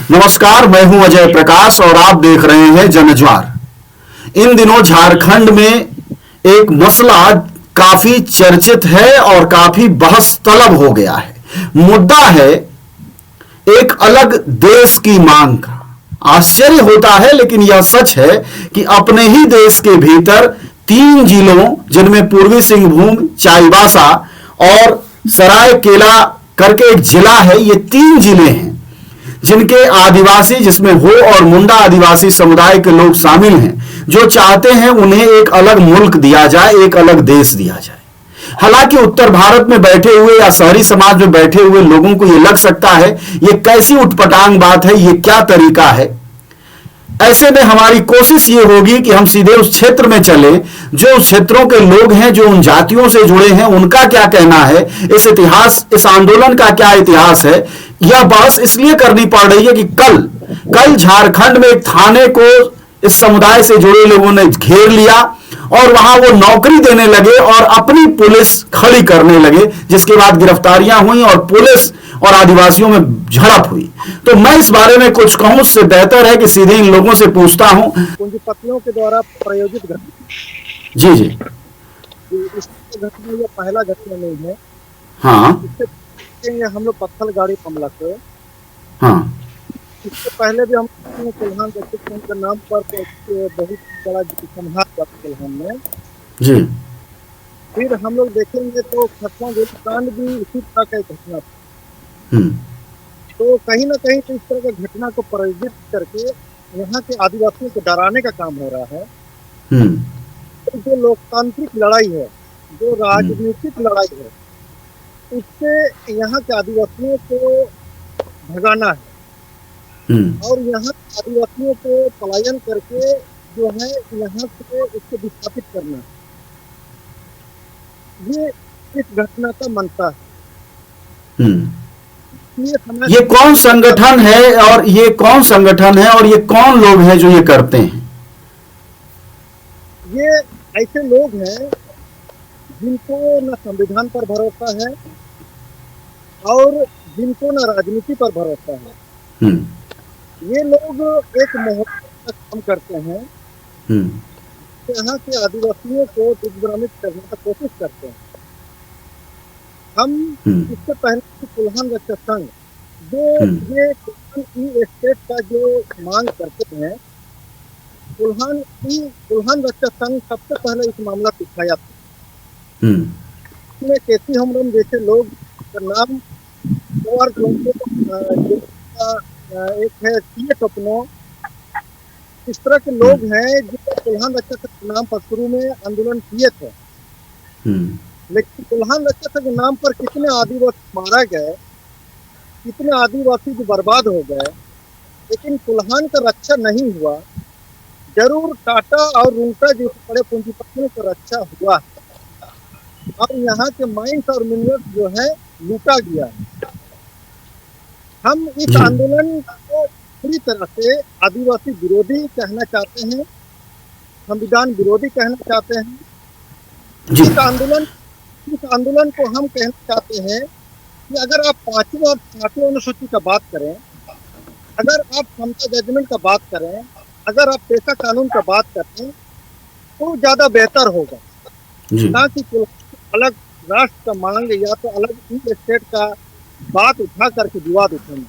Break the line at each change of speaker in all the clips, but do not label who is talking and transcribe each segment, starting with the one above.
नमस्कार, मैं हूं अजय प्रकाश और आप देख रहे हैं जनज्वार। इन दिनों झारखंड में एक मसला काफी चर्चित है और काफी बहस तलब हो गया है। मुद्दा है एक अलग देश की मांग का। आश्चर्य होता है लेकिन यह सच है कि अपने ही देश के भीतर 3 जिलों, जिनमें पूर्वी सिंहभूम, चाईबासा और सरायकेला करके एक जिला है, ये 3 जिले हैं जिनके आदिवासी, जिसमें हो और मुंडा आदिवासी समुदाय के लोग शामिल हैं, जो चाहते हैं उन्हें एक अलग मुल्क दिया जाए, एक अलग देश दिया जाए। हालांकि उत्तर भारत में बैठे हुए या शहरी समाज में बैठे हुए लोगों को यह लग सकता है ये कैसी उटपटांग बात है, ये क्या तरीका है। ऐसे में हमारी कोशिश ये होगी कि हम सीधे उस क्षेत्र में चले, जो उस क्षेत्रों के लोग हैं, जो उन जातियों से जुड़े हैं, उनका क्या कहना है, इस इतिहास, इस आंदोलन का क्या इतिहास है। यह बहस इसलिए करनी पड़ रही है कि कल झारखंड में एक थाने को इस समुदाय से जुड़े लोगों ने घेर लिया और वहां वो नौकरी देने लगे और अपनी पुलिस खड़ी करने लगे, जिसके बाद गिरफ्तारियां हुई और पुलिस और आदिवासियों में झड़प हुई। तो मैं इस बारे में कुछ कहूं, उससे बेहतर है कि सीधे इन लोगों से पूछता हूं।
पूंजीपतियों के द्वारा प्रायोजित घटना।
जी जी।
इस घटना ये पहला घटना नहीं है।
हाँ
इससे हम लोग पत्थल गाड़ी हमला से,
हाँ,
इससे पहले भी हम चौहान के नाम पर बहुत बड़ा संहार हुआ चौहान में
जी।
फिर हम लोग देखेंगे तो खतवा गोलीकांड भी इसी तरह का घटना था। तो कहीं ना कहीं तो इस तरह की घटना को प्रायोजित करके यहाँ के आदिवासियों को डराने का काम हो रहा है। तो जो लोकतांत्रिक लड़ाई है, जो राजनीतिक लड़ाई है, उससे यहाँ के आदिवासियों को भगाना है और यहाँ के आदिवासियों को पलायन करके जो है यहाँ से उसको विस्थापित करना है। ये इस घटना का मंशा है।
ये कौन संगठन है और ये कौन संगठन है और ये कौन लोग हैं जो ये करते हैं?
ये ऐसे लोग हैं जिनको न संविधान पर भरोसा है और जिनको न राजनीति पर भरोसा है। ये लोग एक मोहब्बत का काम करते हैं, यहाँ के आदिवासियों को दिग्भ्रमित करने का कोशिश करते हैं। हम इससे पहले कुल्हान रक्षा संघ, जो ये कुल्हान स्टेट का जो मांग करते हैं, कुल्हान रक्षा संघ सबसे पहले इस मामला को उठाया था। इसमें केसी हमरम जैसे लोग का नाम, एक है टीए टोपनो, इस तरह के लोग हैं जो कुल्हान रक्षा संघ के नाम पर शुरू में आंदोलन किए थे। लेकिन कुल्हान रक्षा के नाम पर कितने आदिवासी मारा गए, कितने आदिवासी जो बर्बाद हो गए, लेकिन कुल्हान का रक्षा नहीं हुआ। जरूर टाटा और रूंटा जैसे बड़े पूंजीपतियों का रक्षा हुआ और यहाँ के माइंस और मिनरल्स जो है लूटा गया। हम इस आंदोलन को पूरी तरह से आदिवासी विरोधी कहना चाहते हैं, संविधान विरोधी कहना चाहते हैं। इस आंदोलन को हम कहना चाहते हैं कि अगर आप 5वीं और 7वीं अनुसूची का बात करें, अगर आप समता जजमेंट का बात करें, अगर आप पेशा कानून का बात करें, तो ज्यादा बेहतर होगा, ना कि अलग राष्ट्र का मांग या तो अलग ई स्टेट का बात उठा करके विवाद उठाना।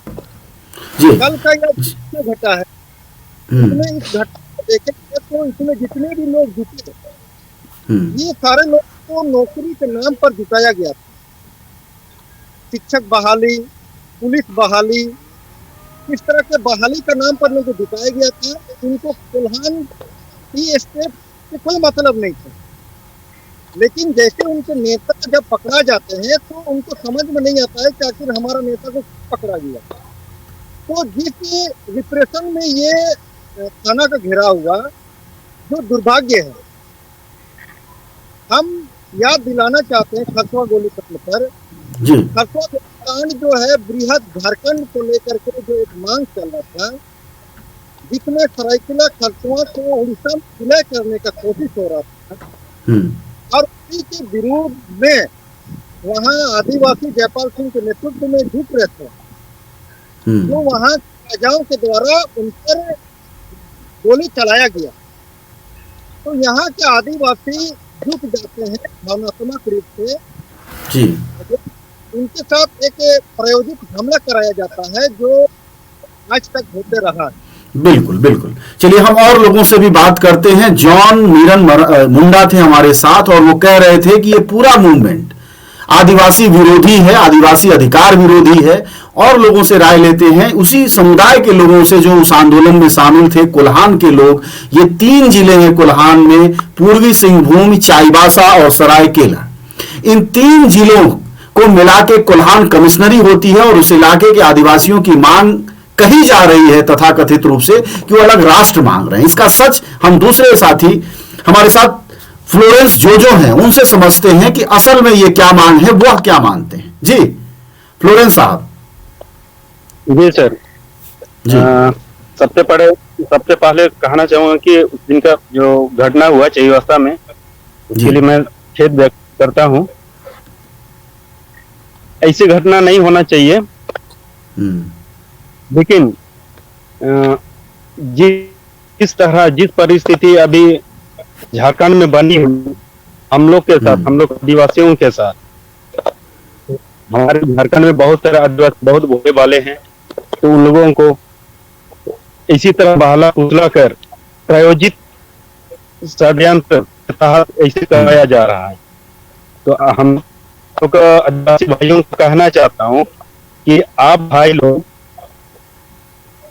कल का यह घटा है, इसमें इस घटना को देखेंगे तो इसमें जितने भी लोग जुटे, ये सारे लोग को नौकरी के नाम पर जुटाया गया था। शिक्षक बहाली, पुलिस बहाली, इस तरह के बहाली का नाम पर लोगों को जुटाया गया था। इनको कुल्हान ई स्टेट से कोई मतलब नहीं था। लेकिन जैसे उनके नेता जब पकड़ा जाते हैं तो उनको समझ में नहीं आता है कि आखिर हमारा नेता को पकड़ा गया। तो जिस रिप्रेशन में ये थाना का घेरा हुआ, जो दुर्भाग्य है, हम याद दिलाना चाहते हैं खरसवा गोलीकांड पर। खरसवा गोलीकांड जो है बृहद झारखंड को लेकर के जो एक मांग चल रहा था, जिसमें सरायकेला खरसवा को उड़ीसा में विलय करने का कोशिश हो रहा था और उसी के विरोध में वहाँ आदिवासी जयपाल सिंह के नेतृत्व में जुट रहे थे। जो वहाँ राजाओं के द्वारा उन पर गोली चलाया गया। तो यहाँ के आदिवासी झुक जाते हैं भावनात्मक रूप से।
जी
उनके साथ एक प्रायोजित हमला कराया जाता है जो आज तक होते रहा है।
बिल्कुल बिल्कुल। चलिए हम और लोगों से भी बात करते हैं। जॉन मीरन मुंडा थे हमारे साथ और वो कह रहे थे कि ये पूरा मूवमेंट आदिवासी विरोधी है, आदिवासी अधिकार विरोधी है। और लोगों से राय लेते हैं, उसी समुदाय के लोगों से जो उस आंदोलन में शामिल थे, कोल्हान के लोग। ये 3 जिले हैं कोल्हान में, पूर्वी सिंहभूम, चाईबासा और सरायकेला। इन 3 जिलों को मिला के कोल्हान कमिश्नरी होती है और उस इलाके के आदिवासियों की मांग कही जा रही है तथाकथित रूप से कि वो अलग राष्ट्र मांग रहे हैं। इसका सच हम दूसरे साथी हमारे साथ फ्लोरेंस जोजो हैं, उनसे समझते हैं कि असल में ये क्या मांग है, वह क्या मानते हैं। जी फ्लोरेंस साहब।
जी सर।
जी
सबसे पहले कहना चाहूंगा कि उस दिन का जो घटना हुआ चाईबासा में, उसके लिए मैं खेद व्यक्त करता हूं। ऐसी घटना नहीं होना चाहिए। लेकिन जिस तरह जिस परिस्थिति अभी झारखंड में बनी हुई हम लोग के साथ, हम लोग आदिवासियों के साथ, हमारे झारखंड में बहुत सारे आदिवासी बहुत भोले वाले हैं, तो उन लोगों को इसी तरह बहला फुसला कर प्रायोजित षड्यंत्र के तहत ऐसे कराया जा रहा है। तो हम लोग आदिवासी भाइयों को कहना चाहता हूँ कि आप भाई लोग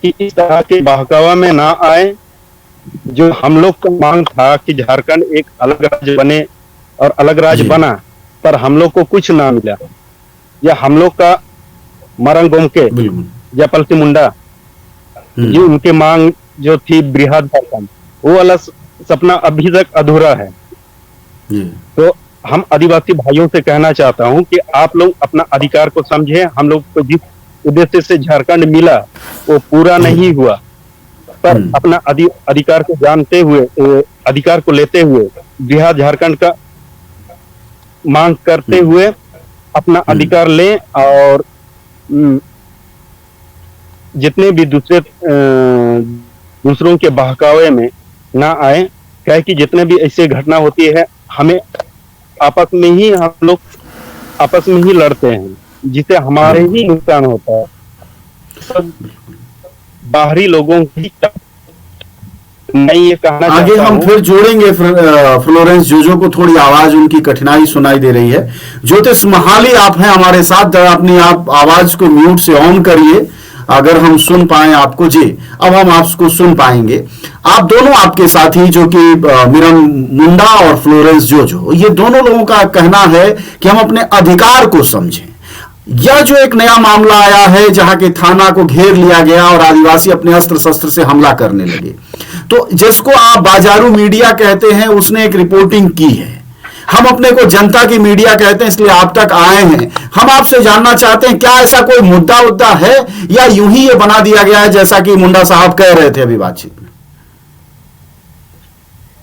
कि इस तरह के बहकावा में ना आए। जो हम लोग का मांग था कि झारखंड एक अलग राज्य बने और अलग राज्य बना, पर हम लोग को कुछ ना मिला। या हम लोग का मरंग गोमके या पलसी मुंडा जो उनके मांग जो थी बृहद झारखंड, वो वाला सपना अभी तक अधूरा है। तो हम आदिवासी भाइयों से कहना चाहता हूं कि आप लोग अपना अधिकार को समझें। हम लोग को जिस उद्देश्य से झारखंड मिला वो पूरा नहीं हुआ, पर अपना अधिकार को जानते हुए, अधिकार को लेते हुए, बिहार झारखंड का मांग करते हुए अपना अधिकार लें और जितने भी दूसरों के बहकावे में ना आए। क्या कि जितने भी ऐसे घटना होती है, हमें आपस में ही हम लोग आपस में ही लड़ते हैं, जिससे हमारे ही नुकसान होता है। सब बाहरी लोगों की मैं ये कहना
आगे हम फिर जोड़ेंगे फ्लोरेंस जोजो को, थोड़ी आवाज उनकी कठिनाई सुनाई दे रही है। ज्योतिष महाली आप हैं हमारे साथ, अपनी आप आवाज को म्यूट से ऑन करिए अगर हम सुन पाए आपको। जी अब हम आपको सुन पाएंगे। आप दोनों आपके साथी जो कि मीरन मुंडा और फ्लोरेंस जोजो, ये दोनों लोगों का कहना है कि हम अपने अधिकार को समझें। यह जो एक नया मामला आया है जहां के थाना को घेर लिया गया और आदिवासी अपने अस्त्र शस्त्र से हमला करने लगे, तो जिसको आप बाजारू मीडिया कहते हैं उसने एक रिपोर्टिंग की है। हम अपने को जनता की मीडिया कहते हैं, इसलिए आप तक आए हैं। हम आपसे जानना चाहते हैं क्या ऐसा कोई मुद्दा है या यूं ही ये बना दिया गया है जैसा कि मुंडा साहब कह रहे थे अभी बातचीत में।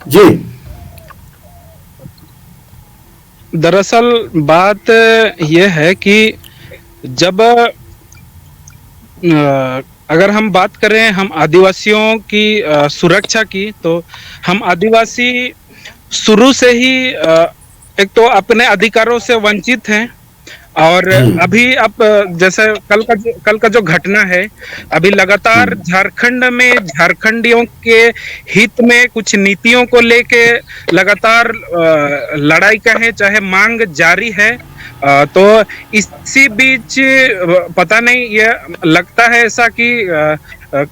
जी
दरअसल बात यह है कि जब अगर हम बात करें हम आदिवासियों की सुरक्षा की, तो हम आदिवासी शुरू से ही एक तो अपने अधिकारों से वंचित हैं। और अभी अब जैसे कल का जो घटना है, अभी लगातार झारखंड में झारखंडियों के हित में कुछ नीतियों को लेके लगातार लड़ाई कहें चाहे मांग जारी है। तो इसी बीच पता नहीं, ये लगता है ऐसा कि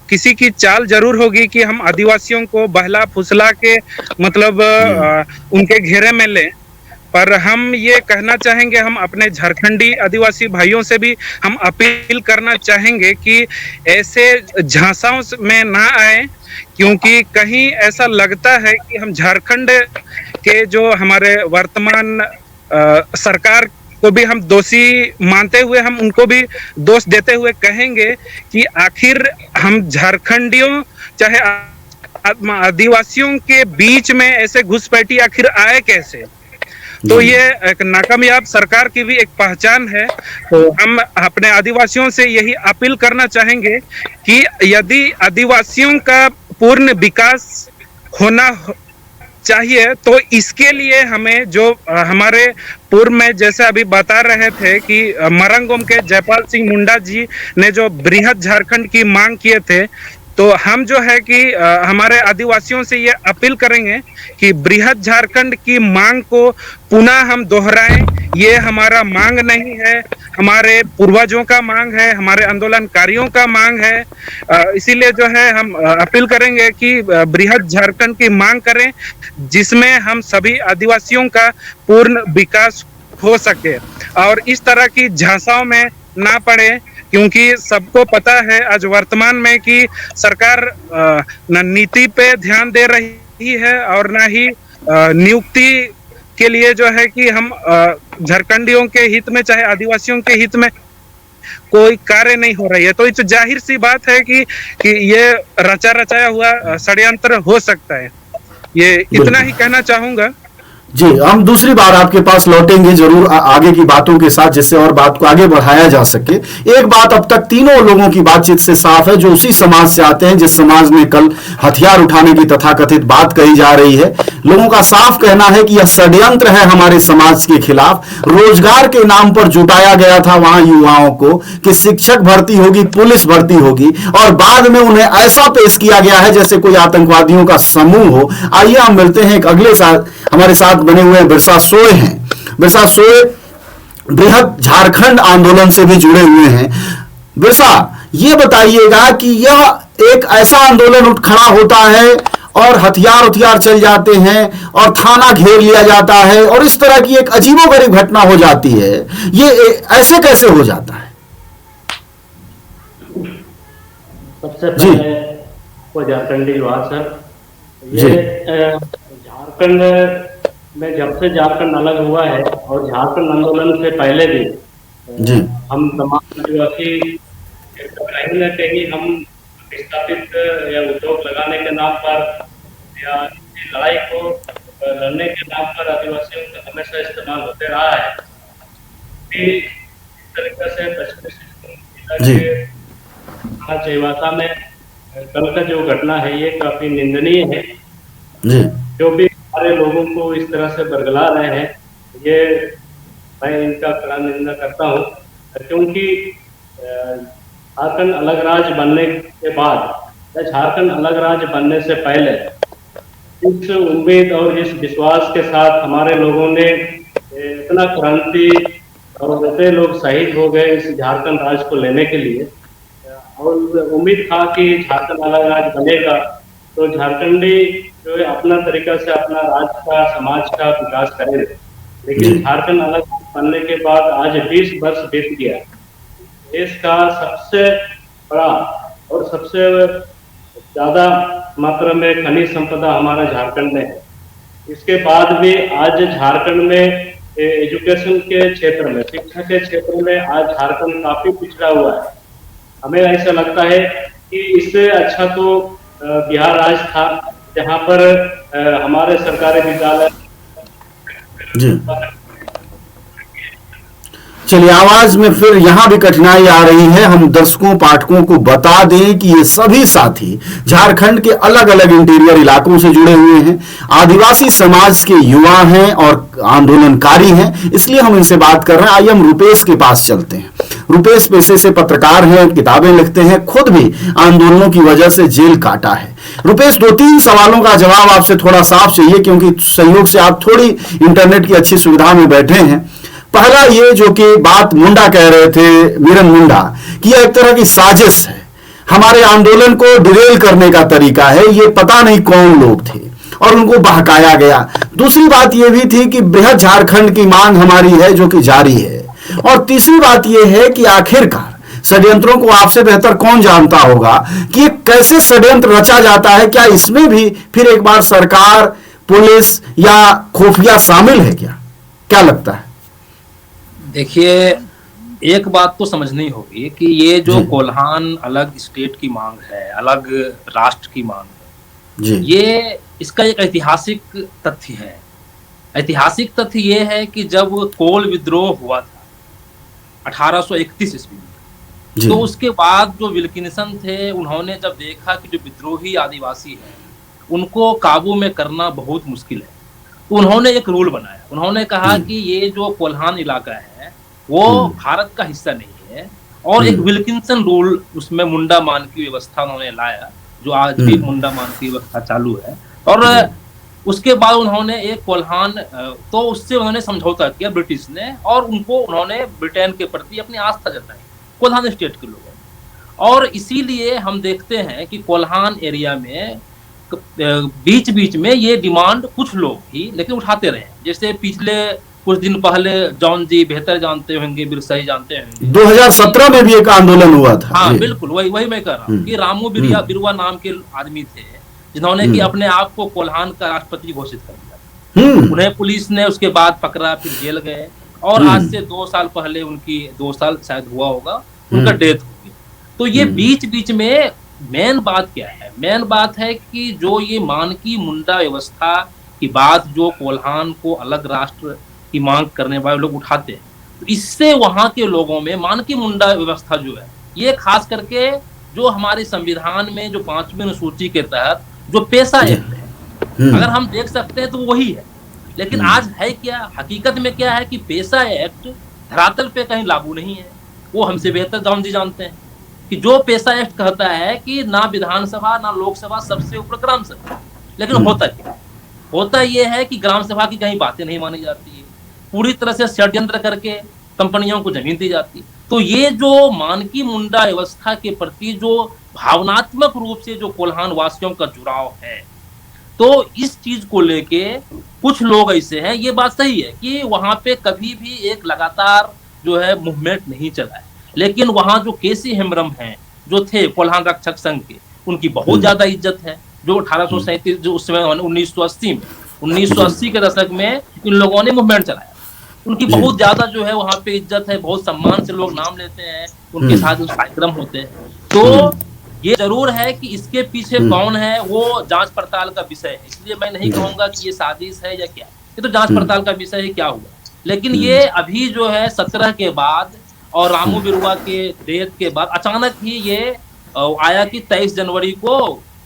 किसी की चाल जरूर होगी कि हम आदिवासियों को बहला फुसला के मतलब उनके घेरे में लें। पर हम ये कहना चाहेंगे, हम अपने झारखंडी आदिवासी भाइयों से भी हम अपील करना चाहेंगे कि ऐसे झांसाओं में ना आए, क्योंकि कहीं ऐसा लगता है कि हम झारखंड के जो हमारे वर्तमान सरकार को भी हम दोषी मानते हुए हम उनको भी दोष देते हुए कहेंगे कि आखिर हम झारखंडियों चाहे आदिवासियों के बीच में ऐसे घुसपैठी आखिर आए कैसे। तो
जी।
ये एक नाकामयाब सरकार की भी एक पहचान है। तो हम अपने आदिवासियों से यही अपील करना चाहेंगे कि यदि आदिवासियों का पूर्ण विकास होना चाहिए तो इसके लिए हमें जो हमारे पूर्व में जैसे अभी बता रहे थे कि मरंगोम के जयपाल सिंह मुंडा जी ने जो बृहद झारखंड की मांग किए थे, तो हम जो है कि हमारे आदिवासियों से ये अपील करेंगे कि बृहद झारखंड की मांग को पुनः हम दोहराएं। ये हमारा मांग नहीं है, हमारे पूर्वजों का मांग है, हमारे आंदोलनकारियों का मांग है। इसीलिए जो है हम अपील करेंगे कि बृहद झारखंड की मांग करें, जिसमें हम सभी आदिवासियों का पूर्ण विकास हो सके और इस तरह की झांसाओं में ना पड़े। क्योंकि सबको पता है आज वर्तमान में कि सरकार न नीति पे ध्यान दे रही है और ना ही नियुक्ति के लिए जो है कि हम झारखंडियों के हित में चाहे आदिवासियों के हित में कोई कार्य नहीं हो रही है। तो ये जाहिर सी बात है कि ये रचा रचाया हुआ षड्यंत्र हो सकता है। ये इतना ही कहना चाहूंगा।
जी, हम दूसरी बार आपके पास लौटेंगे जरूर आगे की बातों के साथ, जिससे और बात को आगे बढ़ाया जा सके। एक बात अब तक तीनों लोगों की बातचीत से साफ है, जो उसी समाज से आते हैं जिस समाज में कल हथियार उठाने की तथाकथित बात कही जा रही है। लोगों का साफ कहना है कि यह षड्यंत्र है हमारे समाज के खिलाफ। रोजगार के नाम पर जुटाया गया था वहां युवाओं को कि शिक्षक भर्ती होगी, पुलिस भर्ती होगी, और बाद में उन्हें ऐसा पेश किया गया है जैसे कोई आतंकवादियों का समूह हो। आइए हम मिलते हैं एक अगले साल हमारे साथ बने हुए बिरसा सोय हैं। बिरसा सोय बृहद झारखंड आंदोलन से भी जुड़े हुए हैं। बिरसा, ये बताइएगा कि यह एक ऐसा आंदोलन उठ खड़ा होता है और हथियार चल जाते हैं और थाना घेर लिया जाता है और इस तरह की एक अजीबोगरीब घटना हो जाती है, ये ऐसे कैसे हो जाता है?
सबसे पहले वो झारखंडी युवा सर, ये झारखंड में जब से झारखंड अलग हुआ है और झारखंड आंदोलन से पहले भी
जी
हम तमाम आदिवासी कहीं न कहीं हम विस्थापित या उद्योग लगाने के नाम पर या लड़ाई को लड़ने के नाम पर आदिवासियों का हमेशा इस्तेमाल होते रहा है। इस तरीके से पश्चिमी चेवासा में कल का जो घटना है ये काफी निंदनीय है। जो भी हमारे लोगों को इस तरह से बरगला रहे हैं, ये मैं इनका कड़ा निंदा करता हूँ। क्योंकि झारखंड अलग राज्य बनने के बाद या झारखंड अलग राज्य बनने से पहले इस उम्मीद और इस विश्वास के साथ हमारे लोगों ने इतना क्रांति और कितने लोग शहीद हो गए इस झारखंड राज्य को लेने के लिए, और उम्मीद था कि झारखंड अलग राज्य बनेगा तो झारखंडी जो है अपना तरीका से अपना राज्य का समाज का विकास करेंगे। लेकिन झारखंड अलग बनने के बाद आज 20 वर्ष बीत गया। देश का सबसे बड़ा और सबसे ज्यादा मात्रा में खनिज संपदा हमारा झारखंड में है। इसके बाद भी आज झारखंड में एजुकेशन के क्षेत्र में, शिक्षा के क्षेत्र में आज झारखंड काफी पिछड़ा हुआ है। हमें ऐसा लगता है कि इससे अच्छा तो बिहार राज्य था, जहाँ पर हमारे सरकारी विद्यालय।
चलिए, आवाज में फिर यहां भी कठिनाई आ रही है। हम दर्शकों पाठकों को बता दें कि ये सभी साथी झारखंड के अलग अलग इंटीरियर इलाकों से जुड़े हुए हैं, आदिवासी समाज के युवा हैं और आंदोलनकारी हैं, इसलिए हम इनसे बात कर रहे हैं। आइए हम रुपेश के पास चलते हैं। रुपेश पेशे से पत्रकार हैं, किताबें लिखते हैं, खुद भी आंदोलनों की वजह से जेल काटा है। रुपेश, 2-3 सवालों का जवाब आपसे थोड़ा साफ चाहिए, क्योंकि संयोग से आप थोड़ी इंटरनेट की अच्छी सुविधा में बैठे हैं। पहला ये जो कि बात मुंडा कह रहे थे, वीरन मुंडा, कि यह एक तरह की साजिश है, हमारे आंदोलन को डिरेल करने का तरीका है, ये पता नहीं कौन लोग थे और उनको बहकाया गया। दूसरी बात यह भी थी कि बृहद झारखंड की मांग हमारी है जो कि जारी है। और तीसरी बात यह है कि आखिरकार षड्यंत्रों को आपसे बेहतर कौन जानता होगा कि कैसे षड्यंत्र रचा जाता है। क्या इसमें भी फिर एक बार सरकार, पुलिस या खुफिया शामिल है? क्या लगता है?
देखिए, एक बात तो समझनी होगी कि ये जो कोल्हान अलग स्टेट की मांग है, अलग राष्ट्र की मांग है, ये इसका एक ऐतिहासिक तथ्य है ऐतिहासिक तथ्य ये है कि जब कोल विद्रोह हुआ था 1831 ईस्वी में,
जी।
तो उसके बाद जो विल्किंसन थे, उन्होंने जब देखा कि जो विद्रोही आदिवासी हैं उनको काबू में करना बहुत मुश्किल है, तो उन्होंने एक रूल बनाया। उन्होंने कहा कि ये जो कोल्हान इलाका है वो भारत का हिस्सा नहीं है, और एक विल्किंसन रूल, उसमें मुंडा मान की व्यवस्था उन्होंने लाया, जो आज भी मुंडा मान की व्यवस्था चालू है। और उसके बाद उन्होंने एक कोल्हान, तो उससे उन्होंने समझौता किया ब्रिटिश ने, और उन्होंने ब्रिटेन के प्रति अपनी आस्था जताई, कोल्हान स्टेट के लोगों ने। और इसीलिए हम देखते हैं कि कोल्हान एरिया में बीच बीच में ये डिमांड कुछ लोग ही लेकिन उठाते रहे। जैसे पिछले कुछ दिन पहले जॉन जी बेहतर जानते होंगे, बिरसा ही जानते होंगे,
2017 में भी एक आंदोलन हुआ था।
हाँ बिल्कुल, वही मैं कह रहा हूँ कि रामू बिरुवा नाम के आदमी थे जिन्होंने कि अपने आप को कोल्हान का राष्ट्रपति घोषित कर दिया। उन्हें पुलिस ने उसके बाद पकड़ा, फिर जेल गए, और आज से 2 साल पहले उनकी 2 साल शायद हुआ होगा, उनका डेथ हो गई। तो ये बीच बीच में मेन बात क्या है? मेन बात है कि जो ये मानकी मुंडा व्यवस्था की बात, जो कोल्हान को अलग राष्ट्र की मांग करने वाले लोग उठाते हैं, तो इससे वहां के लोगों में मानकी मुंडा व्यवस्था जो है, ये खास करके जो हमारे संविधान में जो 5वीं अनुसूची के तहत जो पेशा एक्ट है, अगर हम देख सकते हैं तो वही है। लेकिन आज है क्या, हकीकत में क्या है कि पेशा एक्ट धरातल पे कहीं लागू नहीं है। वो हमसे बेहतर जॉन जी जानते हैं कि जो पेशा एक्ट कहता है कि ना विधानसभा ना लोकसभा, सबसे ऊपर ग्राम सभा। लेकिन होता क्या, होता ये है कि ग्राम सभा की कहीं बातें नहीं मानी जाती है, पूरी तरह से षड्यंत्र करके कंपनियों को जमीन दी जाती है। तो ये जो मानकी मुंडा व्यवस्था के प्रति जो भावनात्मक रूप से जो कोल्हान वासियों का जुड़ाव है, तो इस चीज को लेके कुछ लोग ऐसे हैं, ये बात सही है कि वहां पे कभी भी एक लगातार जो है मूवमेंट नहीं चला है। लेकिन वहां जो केसी हेम्ब्रम हैं, जो थे कोल्हान रक्षक संघ के, उनकी बहुत ज्यादा इज्जत है। जो 1837 जो उस समय 1980 के दशक में इन लोगों ने मूवमेंट चलाया, उनकी बहुत ज्यादा जो है वहां पे इज्जत है, बहुत सम्मान से लोग नाम लेते हैं, उनके साथ कार्यक्रम होते हैं। तो ये जरूर है कि इसके पीछे कौन है वो जांच पड़ताल का विषय है। इसलिए मैं नहीं कहूंगा कि ये साजिश है या क्या, ये तो जांच पड़ताल का विषय है क्या हुआ। लेकिन ये अभी जो है 17 के बाद और रामू बिरुवा के डेथ के बाद अचानक ही ये आया कि 23 जनवरी को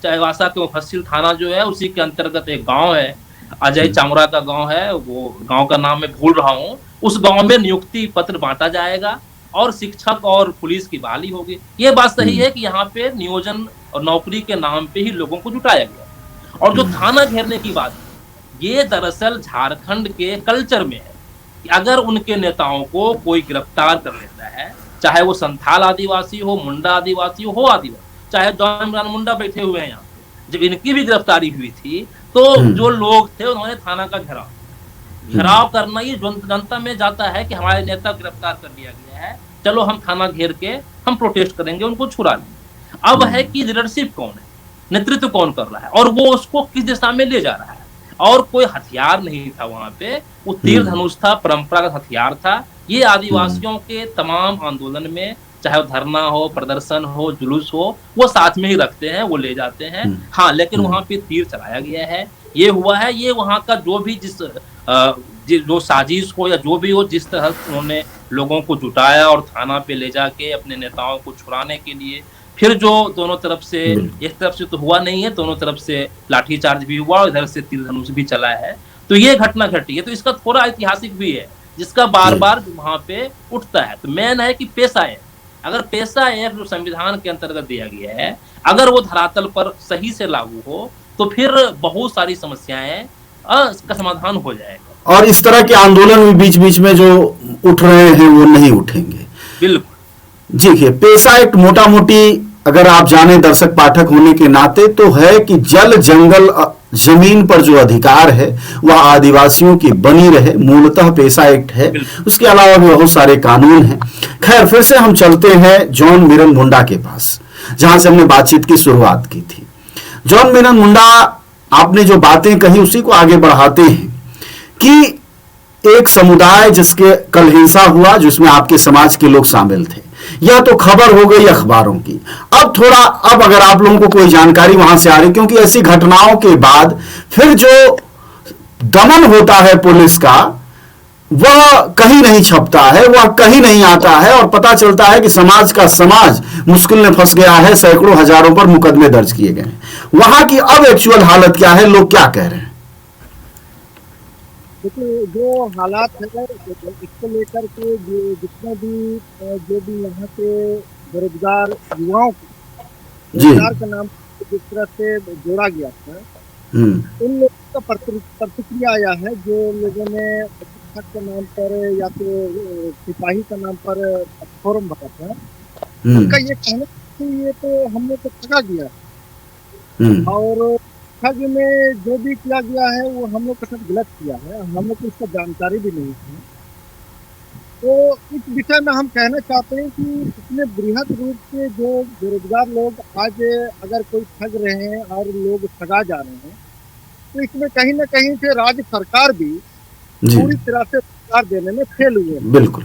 चाईबासा के मुफस्सिल थाना जो है उसी के अंतर्गत एक गांव है, अजय चामरा का गांव है, वो गांव का नाम मैं भूल रहा हूँ, उस गांव में नियुक्ति पत्र बांटा जाएगा और शिक्षक और पुलिस की बहाली होगी। ये बात सही है कि यहाँ पे नियोजन और नौकरी के नाम पे ही लोगों को जुटाया गया। और जो थाना घेरने की बात है, ये दरअसल झारखंड के कल्चर में है कि अगर उनके नेताओं को कोई गिरफ्तार कर लेता है, चाहे वो संथाल आदिवासी हो, मुंडा आदिवासी हो आदिवासी, चाहे जॉन मुंडा बैठे हुए हैं यहाँ पे, जब इनकी भी गिरफ्तारी हुई थी तो जो लोग थे उन्होंने थाना का घेराव करना, ये जनता में जाता है कि हमारे नेता गिरफ्तार कर लिया गया है, चलो हम थाना घेर के हम प्रोटेस्ट करेंगे, उनको छुड़ा लेंगे। अब है कि लीडरशिप कौन है, नेतृत्व कौन कर रहा है और वो उसको किस दिशा में ले जा रहा है। और कोई हथियार नहीं था वहां पे, वो तीर धनुष था, परंपरागत हथियार था। ये आदिवासियों के तमाम आंदोलन में, चाहे वो धरना हो, प्रदर्शन हो, जुलूस हो, वो साथ में ही रखते हैं, वो ले जाते हैं। हाँ, लेकिन वहां पे तीर चलाया गया है, ये हुआ है। ये वहां का जो भी जो साजिश हो या जो भी हो, जिस तरह उन्होंने लोगों को जुटाया और थाना पे ले जाके अपने नेताओं को छुड़ाने के लिए, फिर जो दोनों तरफ से, एक तरफ से तो हुआ नहीं है, दोनों तरफ से लाठीचार्ज भी हुआ और इधर से तीर धनुष भी चला है, तो ये घटना घटी है। तो इसका थोड़ा ऐतिहासिक भी है जिसका बार बार वहां पे उठता है। तो मेन है कि पेशा है, अगर पेशा एक्ट जो संविधान के अंतर्गत दिया गया है, अगर वो धरातल पर सही से लागू हो तो फिर बहुत सारी समस्याएं इसका समाधान हो जाएगा।
और इस तरह के आंदोलन भी बीच बीच में जो उठ रहे हैं वो नहीं उठेंगे।
बिल्कुल
जी है। पेशा एक्ट मोटा मोटी अगर आप जाने दर्शक पाठक होने के नाते तो है कि जल जंगल जमीन पर जो अधिकार है वह आदिवासियों की बनी रहे, मूलतः पेशा एक्ट है। उसके अलावा भी बहुत सारे कानून हैं। खैर, फिर से हम चलते हैं जॉन मिरन मुंडा के पास, जहां से हमने बातचीत की शुरुआत की थी। जॉन मिरन मुंडा, आपने जो बातें कही उसी को आगे बढ़ाते हैं कि एक समुदाय जिसके कल हिंसा हुआ, जिसमें आपके समाज के लोग शामिल थे, यह तो खबर हो गई अखबारों की। अब अगर आप लोगों को कोई जानकारी वहां से आ रही, क्योंकि ऐसी घटनाओं के बाद फिर जो दमन होता है पुलिस का, वह कहीं नहीं छपता है, वह कहीं नहीं आता है, और पता चलता है कि समाज का समाज मुश्किल में फंस गया है, सैकड़ों हजारों पर मुकदमे दर्ज किए गए हैं। वहां की अब एक्चुअल हालत क्या है, लोग क्या कह रहे हैं?
देखिए, जो हालात है इसको लेकर के जितने भी जो भी यहाँ के बेरोजगार युवाओं को
जी।
रोजगार के नाम पर जिस तरह से जोड़ा गया था, उन लोगों का प्रतिक्रिया आया है। जो लोगों ने शिक्षक के नाम पर या तो सिपाही के नाम पर फॉर्म भरा था, उनका ये कहना है कि ये तो हम लोग को ठगा गया और ठग में जो भी किया गया है वो हम लोग के साथ गलत किया है, हम लोग को इसका जानकारी भी नहीं थी। तो इस विषय में हम कहना चाहते हैं कि इतने बृहद रूप से जो बेरोजगार लोग आज अगर कोई ठग रहे हैं और लोग ठगा जा रहे हैं, तो इसमें कहीं ना कहीं से राज्य सरकार भी पूरी तरह से रोजगार देने में फेल हुए हैं।
बिल्कुल,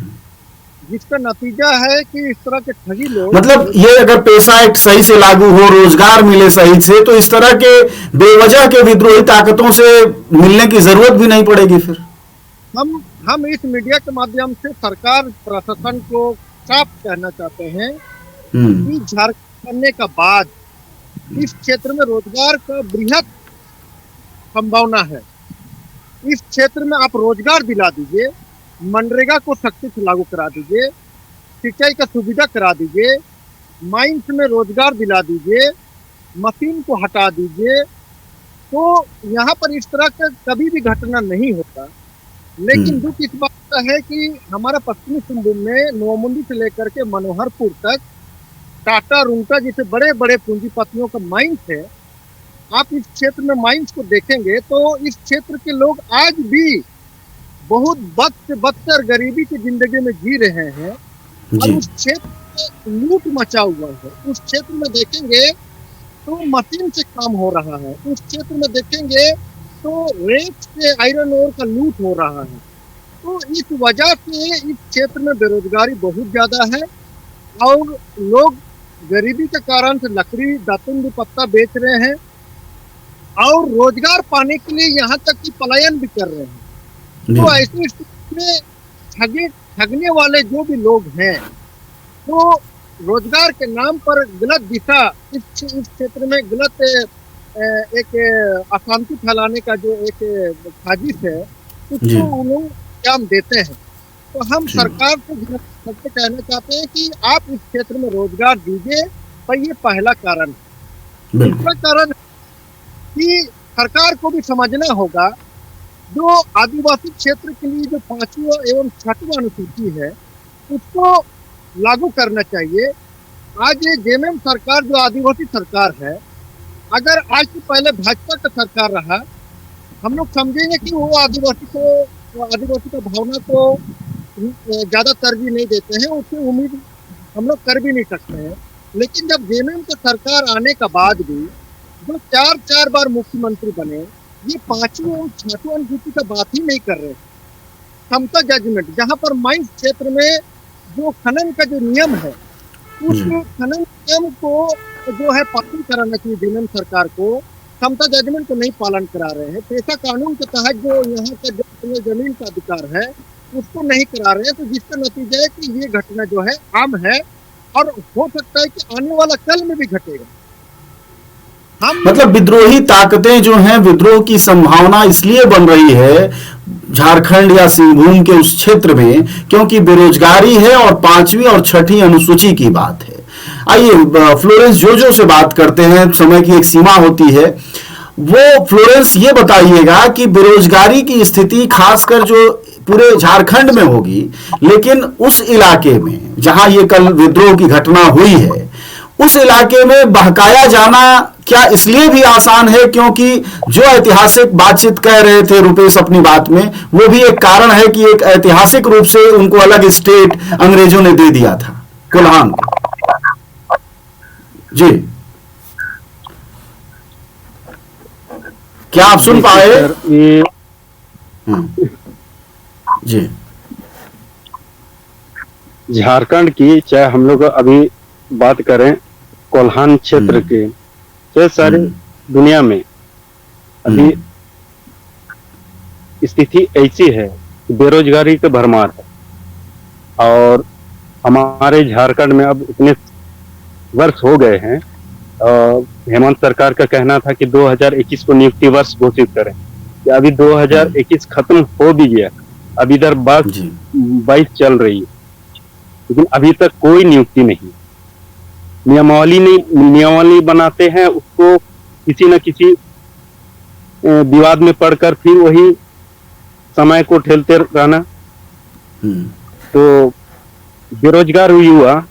जिसका नतीजा है कि इस तरह के ठगी लोग,
मतलब ये अगर पैसा एक्ट सही से लागू हो, रोजगार मिले सही से, तो इस तरह के बेवजह के विद्रोही ताकतों से मिलने की जरूरत भी नहीं पड़ेगी। फिर
हम इस मीडिया के माध्यम से सरकार प्रशासन को साफ कहना चाहते हैं कि झारखंड बनने का बाद इस क्षेत्र में रोजगार का बृहद संभावना है। इस क्षेत्र में आप रोजगार दिला दीजिए, मनरेगा को सख्ती से लागू करा दीजिए, सिंचाई का सुविधा करा दीजिए, माइंस में रोजगार दिला दीजिए, मशीन को हटा दीजिए, तो यहाँ पर इस तरह का कभी भी घटना नहीं होता। लेकिन दुख इस बात का है कि हमारा पश्चिमी सिंहभूम में नोमुंडी से लेकर के मनोहरपुर तक टाटा रुंगटा जैसे बड़े बड़े पूंजीपतियों का माइंस है। आप इस क्षेत्र में माइंस को देखेंगे तो इस क्षेत्र के लोग आज भी बहुत बद से बदतर गरीबी की जिंदगी में जी रहे हैं और उस क्षेत्र में लूट मचा हुआ है। उस क्षेत्र में देखेंगे तो मशीन से काम हो रहा है, उस क्षेत्र में देखेंगे तो रेत से आयरन ओर का लूट हो रहा है। तो इस वजह से इस क्षेत्र में बेरोजगारी बहुत ज्यादा है और लोग गरीबी के कारण से लकड़ी दातुन पत्ता बेच रहे हैं और रोजगार पाने के लिए यहाँ तक कि पलायन भी कर रहे हैं। तो ऐसी स्थिति में ठगने वाले जो भी लोग हैं तो रोजगार के नाम पर गलत दिशा, इस क्षेत्र में गलत एक अशांति फैलाने का जो एक साजिश है उसको उन्होंने अंजाम देते हैं। तो हम सरकार से सबसे कहना चाहते हैं कि आप इस क्षेत्र में रोजगार दीजिए, पर ये पहला कारण है। दूसरा कारण कि सरकार को भी समझना होगा जो आदिवासी क्षेत्र के लिए जो 5वीं एवं 6वीं अनुसूची है उसको लागू करना चाहिए। आज ये जेएमएम सरकार जो आदिवासी सरकार है, अगर आज से पहले भाजपा का सरकार रहा, हम लोग समझेंगे कि वो आदिवासी का भावना को ज्यादा तरजीह नहीं देते हैं, उससे उम्मीद हम लोग कर भी नहीं सकते हैं। लेकिन जब जेएमएम का सरकार आने का बाद भी जो 4 बार मुख्यमंत्री बने, ये 5वीं और 6वीं अनुसूची का बात ही नहीं कर रहे। समता जजमेंट जहाँ पर माइंस क्षेत्र में जो खनन का जो नियम है, उस खनन नियम को जो है पालन कराना चाहिए जेएमएम सरकार को, समता जजमेंट को नहीं पालन करा रहे हैं। पेशा कानून के तहत जो यहाँ का जो जमीन का अधिकार है उसको नहीं करा रहे हैं। तो जिसका नतीजा है कि ये घटना जो है आम है और हो सकता है कि आने वाला कल में भी घटेगा।
मतलब विद्रोही ताकतें जो हैं, विद्रोह की संभावना इसलिए बन रही है झारखंड या सिंहभूम के उस क्षेत्र में क्योंकि बेरोजगारी है और 5वीं और 6वीं अनुसूची की बात है। आइए फ्लोरेंस जोजो से बात करते हैं, समय की एक सीमा होती है। वो फ्लोरेंस ये बताइएगा कि बेरोजगारी की स्थिति खासकर जो पूरे झारखंड में होगी, लेकिन उस इलाके में जहां ये कल विद्रोह की घटना हुई है, उस इलाके में बहकाया जाना क्या इसलिए भी आसान है क्योंकि जो ऐतिहासिक बातचीत कह रहे थे रुपेश अपनी बात में, वो भी एक कारण है कि एक ऐतिहासिक रूप से उनको अलग स्टेट अंग्रेजों ने दे दिया था, कोल्हान को। जी, क्या आप सुन पाए? जी,
झारखंड की चाहे हम लोग अभी बात करें कोल्हान क्षेत्र के, चाहे सारे दुनिया में अभी स्थिति ऐसी है कि बेरोजगारी का भरमार है, और हमारे झारखंड में अब इतने वर्ष हो गए हैं। हेमंत सरकार का कहना था कि 2021 को नियुक्ति वर्ष घोषित करें, कि अभी 2021 खत्म हो भी गया, अब इधर 22 चल रही है, लेकिन अभी तक कोई नियुक्ति नहीं। नियमावली बनाते हैं, उसको किसी न किसी विवाद में पड़कर फिर वही समय को ठेलते रहना। तो बेरोजगार युवा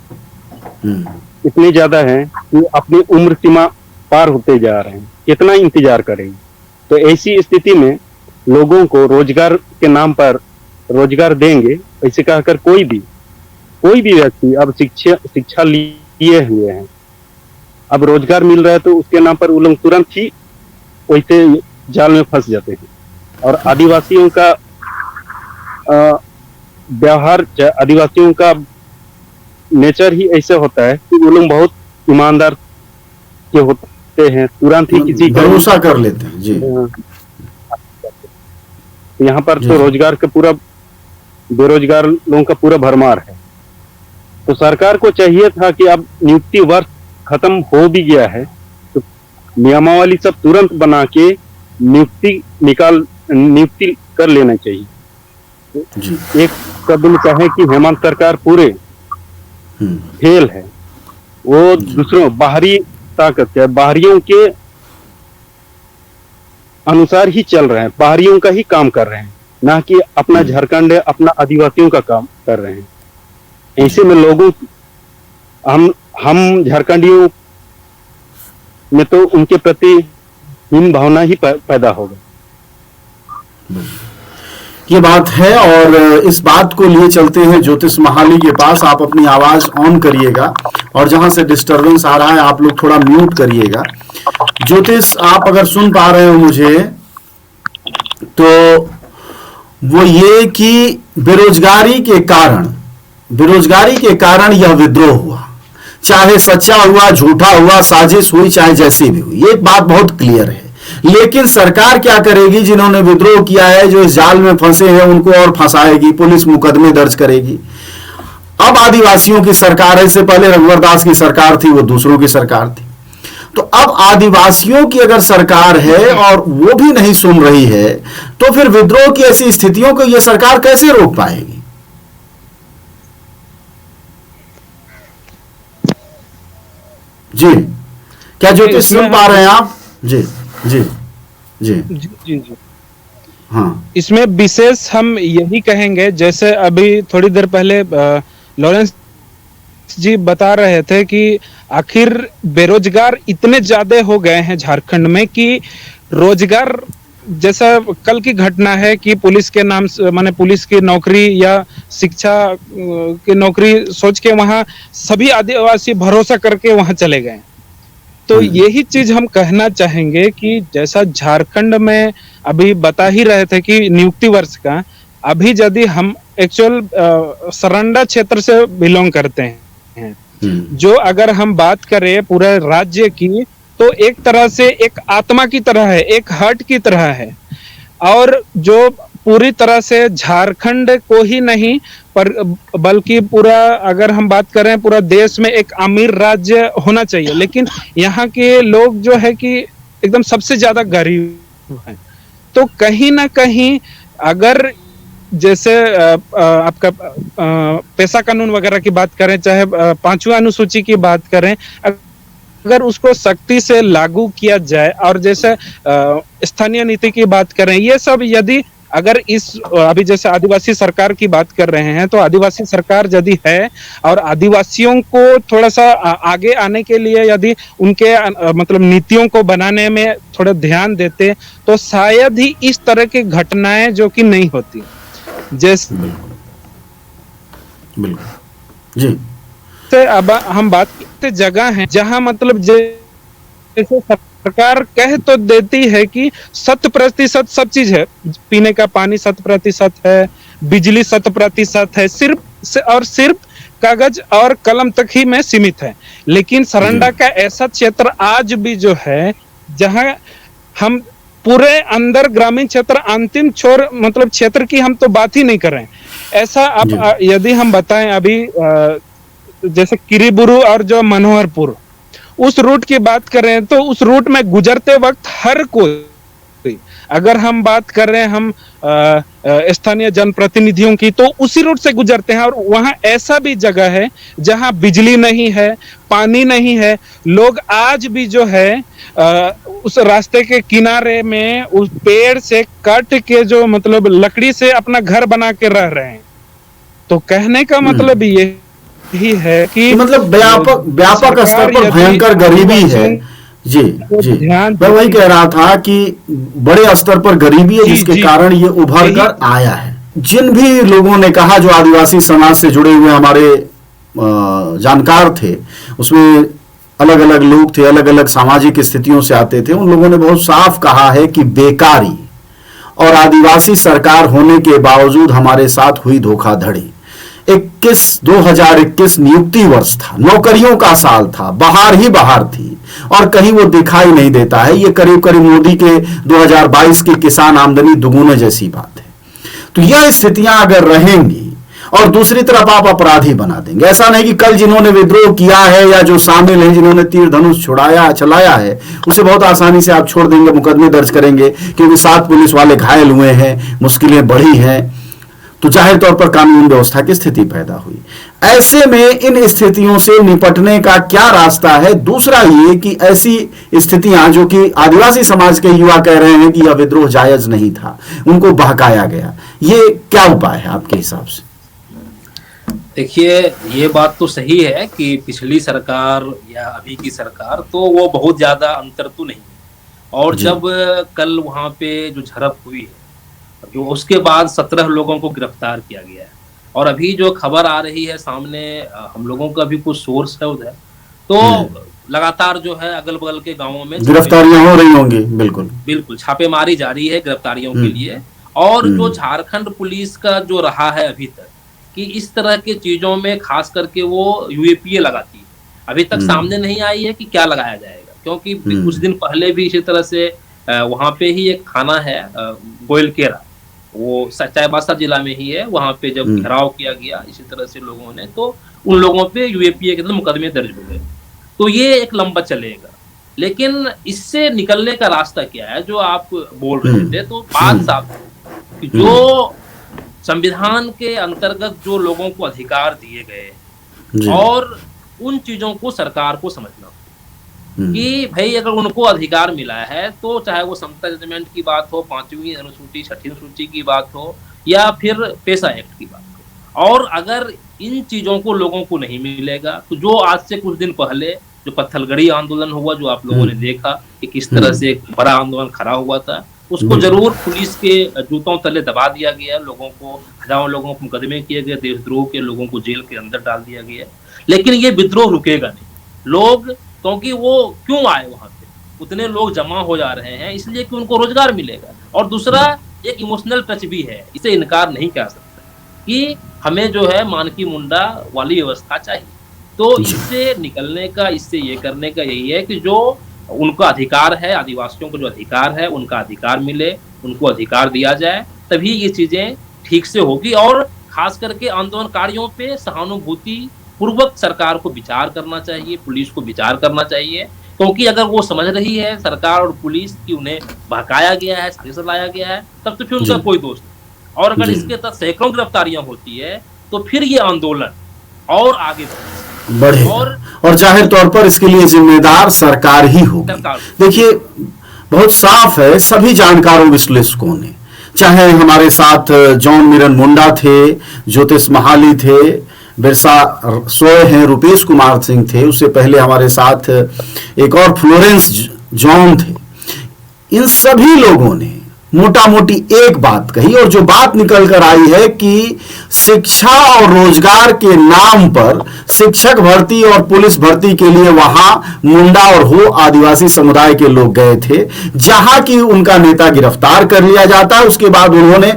इतने ज्यादा हैं कि अपनी उम्र सीमा पार होते जा रहे हैं, कितना इंतजार करेंगे। तो ऐसी स्थिति में लोगों को रोजगार के नाम पर रोजगार देंगे ऐसे कहकर कोई भी व्यक्ति अब शिक्षा लिए हुए हैं, अब रोजगार मिल रहा है तो उसके नाम पर वो लोग तुरंत ही वैसे जाल में फंस जाते हैं। और आदिवासियों का व्यवहार, आदिवासियों का नेचर ही ऐसे होता है कि वो लोग बहुत ईमानदार के होते हैं, तुरंत ही किसी का
भरोसा कर लेते हैं जी।
यहाँ पर तो रोजगार का पूरा, बेरोजगार लोगों का पूरा भरमार है। तो सरकार को चाहिए था कि अब नियुक्ति वर्ष खत्म हो भी गया है तो नियमावली सब तुरंत बना के नियुक्ति कर लेना चाहिए। एक कदम चाहे कि हेमंत सरकार पूरे फेल है, वो दूसरों बाहरी ताकत है, बाहरियों के अनुसार ही चल रहे हैं, बाहरियों का ही काम कर रहे हैं, ना कि अपना झारखंड, अपना आदिवासियों का काम कर रहे हैं। ऐसे में लोगों, हम झारखंडियों में तो उनके प्रति हीन भावना ही पैदा होगा।
ये बात है, और इस बात को लिए चलते हैं ज्योतिष महाली के पास। आप अपनी आवाज ऑन करिएगा और जहां से डिस्टरबेंस आ रहा है आप लोग थोड़ा म्यूट करिएगा। ज्योतिष, आप अगर सुन पा रहे हो मुझे, तो वो ये कि बेरोजगारी के कारण यह विद्रोह हुआ, चाहे सच्चा हुआ, झूठा हुआ, साजिश हुई, चाहे जैसी भी हुई, ये बात बहुत क्लियर है। लेकिन सरकार क्या करेगी? जिन्होंने विद्रोह किया है, जो इस जाल में फंसे हैं, उनको और फंसाएगी, पुलिस मुकदमे दर्ज करेगी। अब आदिवासियों की सरकार है, इससे पहले रघुवर दास की सरकार थी, वो दूसरों की सरकार थी। तो अब आदिवासियों की अगर सरकार है और वो भी नहीं सुन रही है, तो फिर विद्रोह की ऐसी स्थितियों को यह सरकार कैसे रोक पाएगी? जी, क्या ज्योतिष सुन पा रहे हैं आप? जी जी जी
जी जी जी।
हाँ,
इसमें विशेष हम यही कहेंगे, जैसे अभी थोड़ी देर पहले लॉरेंस जी बता रहे थे कि आखिर बेरोजगार इतने ज्यादा हो गए हैं झारखंड में कि रोजगार, जैसा कल की घटना है कि पुलिस के नाम से, माने पुलिस की नौकरी या शिक्षा की नौकरी सोच के वहां सभी आदिवासी भरोसा करके वहां चले गए। तो यही चीज हम कहना चाहेंगे कि जैसा झारखंड में अभी बता ही रहे थे कि नियुक्ति वर्ष का, अभी यदि हम एक्चुअल सरंडा क्षेत्र से बिलोंग करते हैं, जो अगर हम बात करें पूरे राज्य की, तो एक तरह से एक आत्मा की तरह है, एक हार्ट की तरह है, और जो पूरी तरह से झारखंड को ही नहीं पर बल्कि पूरा, अगर हम बात करें पूरा देश में एक अमीर राज्य होना चाहिए। लेकिन यहाँ के लोग जो है कि एकदम सबसे ज्यादा गरीब हैं। तो कहीं ना कहीं अगर जैसे आपका पैसा कानून वगैरह की बात करें, चाहे 5वीं अनुसूची की बात करें, अगर उसको सख्ती से लागू किया जाए, और जैसे स्थानीय नीति की बात करें, ये सब यदि अगर इस अभी जैसे आदिवासी सरकार की बात कर रहे हैं, तो आदिवासी सरकार यदि है और आदिवासियों को थोड़ा सा आगे आने के लिए यदि उनके मतलब नीतियों को बनाने में थोड़ा ध्यान देते, तो शायद ही इस तरह की घटनाएं जो कि नहीं होती। जैसे
बिल्कुल जी,
अब हम बात करते जगह हैं जहां मतलब जैसे सरकार कह तो देती है कि 100% सब चीज है, पीने का पानी 100% है, बिजली 100% है, सिर्फ कागज और कलम तक ही में सीमित है। लेकिन सरंडा का ऐसा क्षेत्र आज भी जो है जहां हम पूरे अंदर ग्रामीण क्षेत्र अंतिम छोर मतलब क्षेत्र की हम तो बात ही नहीं कर रहे हैं। ऐसा आप यदि हम बताएं अभी जैसे किरीबुरु और जो मनोहरपुर उस रूट की बात करें तो उस रूट में गुजरते वक्त हर कोई, अगर हम बात कर रहे हैं हम स्थानीय जनप्रतिनिधियों की, तो उसी रूट से गुजरते हैं और वहां ऐसा भी जगह है जहां बिजली नहीं है, पानी नहीं है, लोग आज भी जो है उस रास्ते के किनारे में उस पेड़ से काट के जो मतलब लकड़ी से अपना घर बना के रह रहे हैं। तो कहने का मतलब ये ही है कि
मतलब व्यापक स्तर पर भयंकर गरीबी है। जी जी, मैं वही कह रहा था कि बड़े स्तर पर गरीबी है जिसके कारण ये उभर कर आया है। जिन भी लोगों ने कहा जो आदिवासी समाज से जुड़े हुए हमारे जानकार थे, उसमें अलग अलग लोग थे, अलग अलग सामाजिक स्थितियों से आते थे, उन लोगों ने बहुत साफ कहा है कि बेकारी और आदिवासी सरकार होने के बावजूद हमारे साथ हुई धोखाधड़ी। 2021 नियुक्ति वर्ष था, नौकरियों का साल था, बाहर ही बाहर थी और कहीं वो दिखाई नहीं देता है। ये करीब करीब मोदी के 2022 की किसान आमदनी दुगुने जैसी बात है। तो यह स्थितियां अगर रहेंगी और दूसरी तरफ आप अपराधी बना देंगे, ऐसा नहीं कि कल जिन्होंने विद्रोह किया है या जो शामिल हैं, जिन्होंने तीर धनुष चलाया है, उसे बहुत आसानी से आप छोड़ देंगे, मुकदमे दर्ज करेंगे क्योंकि 7 पुलिस वाले घायल हुए हैं, मुश्किलें बढ़ी हैं, तो जाहिर तौर पर कानून व्यवस्था की स्थिति पैदा हुई। ऐसे में इन स्थितियों से निपटने का क्या रास्ता है? दूसरा ये कि ऐसी स्थितियां जो कि आदिवासी समाज के युवा कह रहे हैं कि यह विद्रोह जायज नहीं था, उनको बहकाया गया, ये क्या उपाय है आपके हिसाब से?
देखिए, ये बात तो सही है कि पिछली सरकार या अभी की सरकार तो वो बहुत ज्यादा अंतर तो नहीं है। और जब कल वहां पे जो झड़प हुई है, जो उसके बाद 17 लोगों को गिरफ्तार किया गया है और अभी जो खबर आ रही है सामने, हम लोगों का भी कुछ सोर्स है उधर, तो लगातार जो है अगल बगल के गांवों में
गिरफ्तारियां हो रही होंगी। बिल्कुल बिल्कुल
छापेमारी जारी है गिरफ्तारियों के लिए। और जो झारखंड पुलिस का जो रहा है अभी तक कि इस तरह के चीजों में खास करके वो यूएपीए लगाती है, अभी तक सामने नहीं आई है कि क्या लगाया जाएगा। क्योंकि कुछ दिन पहले भी इसी तरह से वहां पे ही एक थाना है गोयलकेरा, वो चाईबासा जिला में ही है, वहां पे जब घेराव किया गया इसी तरह से लोगों ने, तो उन लोगों पे यूएपीए के मुकदमे दर्ज हो गए। तो ये एक लंबा चलेगा, लेकिन इससे निकलने का रास्ता क्या है जो आप बोल रहे थे? तो बात साफ है कि जो संविधान के अंतर्गत जो लोगों को अधिकार दिए गए और उन चीजों को सरकार को समझना कि भाई अगर उनको अधिकार मिला है तो चाहे वो समता जजमेंट की बात हो, 5वीं अनुसूची, 6ठी अनुसूची की बात हो या फिर पेशा एक्ट की बात हो, और अगर इन चीजों को लोगों को नहीं मिलेगा तो जो आज से कुछ दिन पहले जो पत्थलगड़ी आंदोलन हुआ, जो आप लोगों ने देखा कि किस तरह से एक बड़ा आंदोलन खड़ा हुआ था, उसको जरूर पुलिस के जूतों तले दबा दिया गया, लोगों को, हजारों लोगों को मुकदमे किए गए, देशद्रोह के लोगों को जेल के अंदर डाल दिया गया। लेकिन ये विद्रोह रुकेगा नहीं। लोग, क्योंकि वो क्यों आए वहां पे, उतने लोग जमा हो जा रहे हैं इसलिए कि उनको रोजगार मिलेगा। और दूसरा एक इमोशनल टच भी है, इसे इनकार नहीं कर सकता कि हमें जो है मानकी मुंडा वाली व्यवस्था चाहिए। तो इससे निकलने का, इससे ये करने का यही है कि जो उनका अधिकार है, आदिवासियों को जो अधिकार है उनका अधिकार मिले, उनको अधिकार दिया जाए, तभी ये चीजें ठीक से होगी। और खास करके आंदोलनकारियों पे सहानुभूति पूर्वक सरकार को विचार करना चाहिए, पुलिस को विचार करना चाहिए, क्योंकि अगर वो समझ रही है सरकार और पुलिस की उन्हें बहकाया गया है, साजिश लाया गया है, तब तो फिर उनका कोई दोष नहीं। और अगर इसके तहत सैकड़ों गिरफ्तारियां होती है तो फिर ये आंदोलन और आगे
बढ़े और जाहिर तौर पर इसके लिए जिम्मेदार सरकार ही होगी। देखिए, बहुत साफ है, सभी जानकारों विश्लेषकों ने, चाहे हमारे साथ जॉन मिरन मुंडा थे, ज्योतिष महाली थे, बिरसा सोय हैं, रुपेश कुमार सिंह थे, उससे पहले हमारे साथ एक और फ्लोरेंस जॉन थे, इन सभी लोगों ने मोटा मोटी एक बात कही और जो बात निकल कर आई है कि शिक्षा और रोजगार के नाम पर शिक्षक भर्ती और पुलिस भर्ती के लिए वहां मुंडा और हो आदिवासी समुदाय के लोग गए थे, जहां की उनका नेता गिरफ्तार कर लिया जाता है। उसके बाद उन्होंने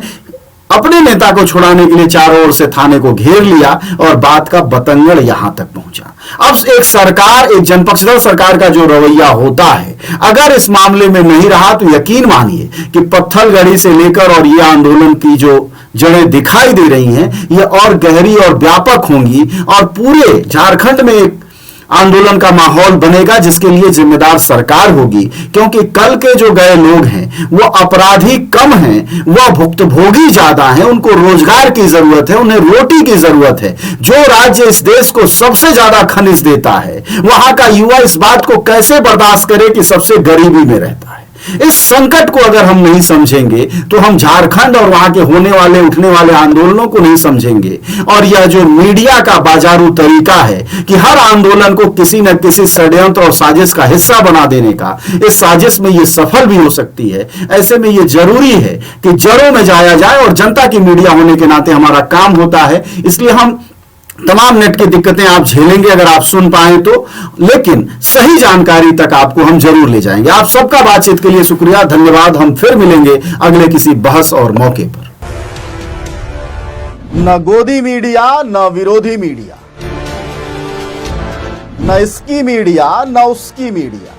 अपने नेता को छुड़ाने के लिए चारों ओर से थाने को घेर लिया और बात का बतंगड़ यहां तक पहुंचा। अब एक सरकार, एक जनपक्षधर सरकार का जो रवैया होता है, अगर इस मामले में नहीं रहा तो यकीन मानिए कि पत्थलगड़ी से लेकर और ये आंदोलन की जो जड़ें दिखाई दे रही हैं, ये और गहरी और व्यापक होंगी और पूरे झारखंड में एक आंदोलन का माहौल बनेगा जिसके लिए जिम्मेदार सरकार होगी। क्योंकि कल के जो गए लोग हैं वो अपराधी कम हैं, वह भुक्तभोगी ज्यादा हैं, उनको रोजगार की जरूरत है, उन्हें रोटी की जरूरत है। जो राज्य इस देश को सबसे ज्यादा खनिज देता है, वहां का युवा इस बात को कैसे बर्दाश्त करे कि सबसे गरीबी में रहता है। इस संकट को अगर हम नहीं समझेंगे तो हम झारखंड और वहां के होने वाले उठने वाले आंदोलनों को नहीं समझेंगे। और यह जो मीडिया का बाजारू तरीका है कि हर आंदोलन को किसी न किसी षड्यंत्र और साजिश का हिस्सा बना देने का, इस साजिश में यह सफल भी हो सकती है। ऐसे में यह जरूरी है कि जड़ों में जाया जाए और जनता की मीडिया होने के नाते हमारा काम होता है। इसलिए हम तमाम नेट की दिक्कतें आप झेलेंगे अगर आप सुन पाए तो, लेकिन सही जानकारी तक आपको हम जरूर ले जाएंगे। आप सबका बातचीत के लिए शुक्रिया, धन्यवाद। हम फिर मिलेंगे अगले किसी बहस और मौके पर।
न गोदी मीडिया न विरोधी मीडिया, न इसकी मीडिया न उसकी मीडिया,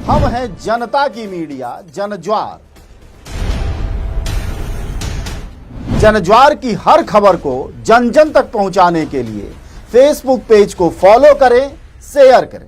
हम हैं जनता की मीडिया जनज्वार। जनज्वार की हर खबर को जन जन तक पहुंचाने के लिए फेसबुक पेज को फॉलो करें, शेयर करें।